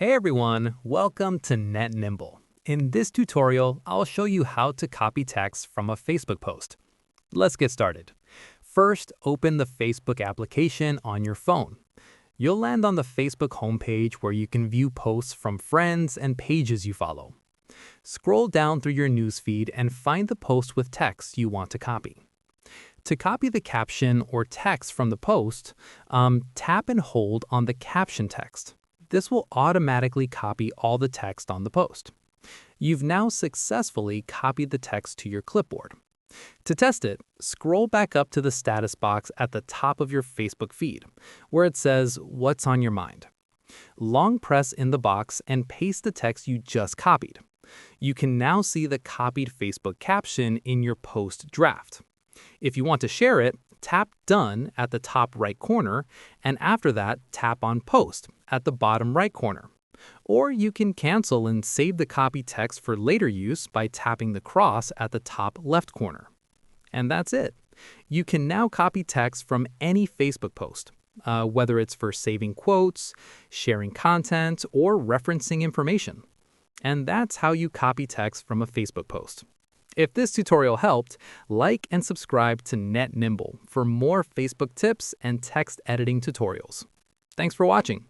Hey everyone, welcome to Net Nimble. In this tutorial, I'll show you how to copy text from a Facebook post. Let's get started. First, open the Facebook application on your phone. You'll land on the Facebook homepage where you can view posts from friends and pages you follow. Scroll down through your newsfeed and find the post with text you want to copy. To copy the caption or text from the post, tap and hold on the caption text. This will automatically copy all the text on the post. You've now successfully copied the text to your clipboard. To test it, scroll back up to the status box at the top of your Facebook feed, where it says, "What's on your mind?" Long press in the box and paste the text you just copied. You can now see the copied Facebook caption in your post draft. If you want to share it, tap Done at the top right corner, and after that, tap on Post at the bottom right corner. Or you can cancel and save the copy text for later use by tapping the cross at the top left corner. And that's it. You can now copy text from any Facebook post, whether it's for saving quotes, sharing content, or referencing information. And that's how you copy text from a Facebook post. If this tutorial helped, like and subscribe to Net Nimble for more Facebook tips and text editing tutorials. Thanks for watching.